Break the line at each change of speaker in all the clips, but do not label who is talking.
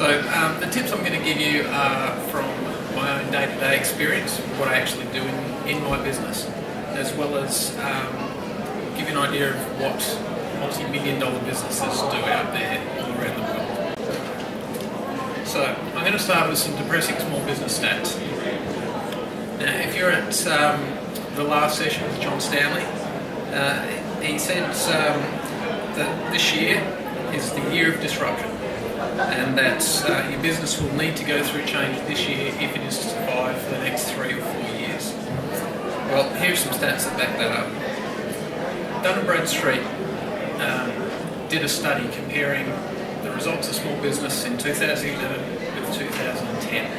So the tips I'm going to give you are from my own day-to-day experience, what I actually do in my business, as well as give you an idea of what multi-million-dollar businesses do out there all around the world. So I'm going to start with some depressing small business stats. Now, if you're at the last session with John Stanley, he said that this year is the year of disruption, and that your business will need to go through change this year if it is to survive for the next 3 or 4 years. Well, here's some stats that back that up. Dun & Bradstreet did a study comparing the results of small business in 2011 with 2010.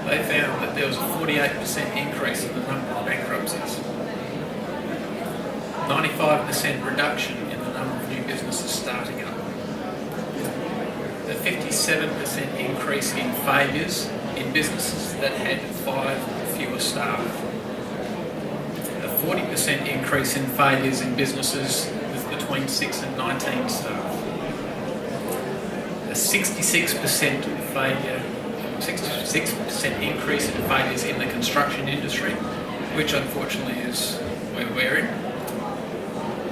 They found that there was a 48% increase in the number of bankruptcies, 95% reduction in the number of new businesses starting up, a 57% increase in failures in businesses that had 5 or fewer staff, a 40% increase in failures in businesses with between 6 and 19 staff, a 66% failure 66% increase in failures in the construction industry, which unfortunately is where we're in.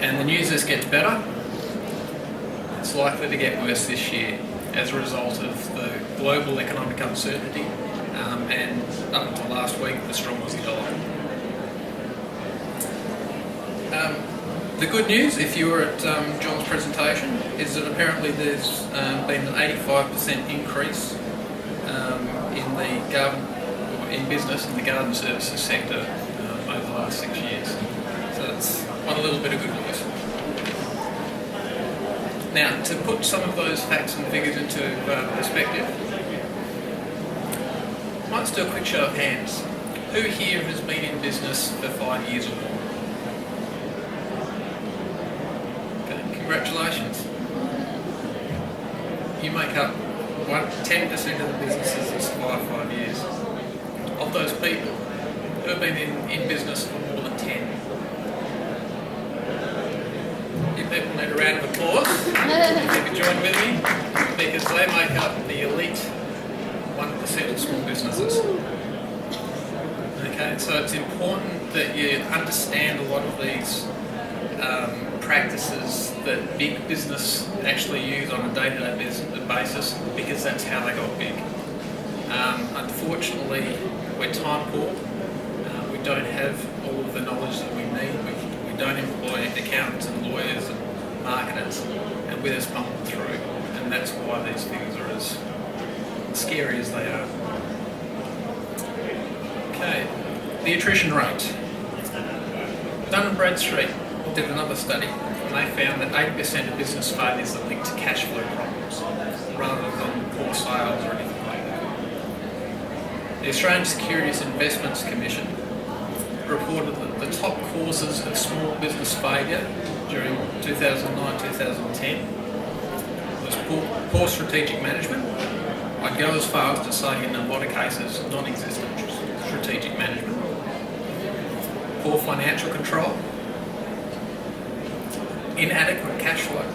And the news just gets better. It's likely to get worse this year as a result of the global economic uncertainty and up until last week, the strong Aussie dollar. The good news, if you were at John's presentation, is that apparently there's been an 85% increase in business in the garden services sector over the last 6 years. So that's one little bit of good news. Now, to put some of those facts and figures into perspective, let's do a quick show of hands. Who here has been in business for 5 years or more? Okay, congratulations. You make up 10% of the businesses that survive 5 years. Of those people who have been in business for more than 10. Give people need a round of applause if you could join with me, because they make up the elite 1% of small businesses. Okay, so it's important that you understand a lot of these practices that big business actually use on a day-to-day basis, because that's how they got big. Unfortunately, we're time poor. We don't have all of the knowledge that we need. We don't employ accountants and lawyers and marketers, and we're just bumping through. And that's why these figures are as scary as they are. Okay, the attrition rate. Dun & Bradstreet did another study, and they found that 80% of business failures are linked to cash flow problems rather than poor sales or anything like that. The Australian Securities Investments Commission reported that the top causes of small business failure during 2009-2010 was poor strategic management. I'd go as far as to say in a lot of cases non-existent strategic management, poor financial control, inadequate cash flow,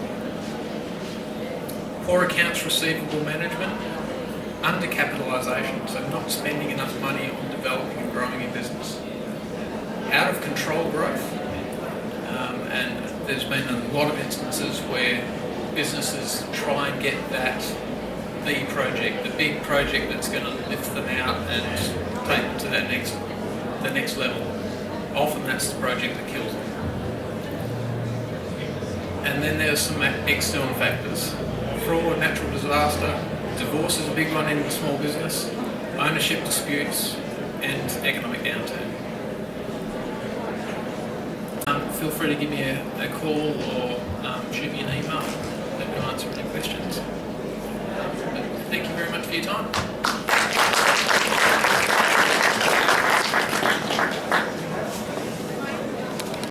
poor accounts receivable management, undercapitalisation, so not spending enough money on developing and growing your business, out of control growth, and there's been a lot of instances where businesses try and get that the big project that's going to lift them out and take them to the next level. Often that's the project that kills them. And then there's some external factors. Fraud, natural disaster, divorce is a big one in small business, ownership disputes, and economic downturn. Feel free to give me a call or shoot me an email. Happy to answer any questions. But thank you very much for your time.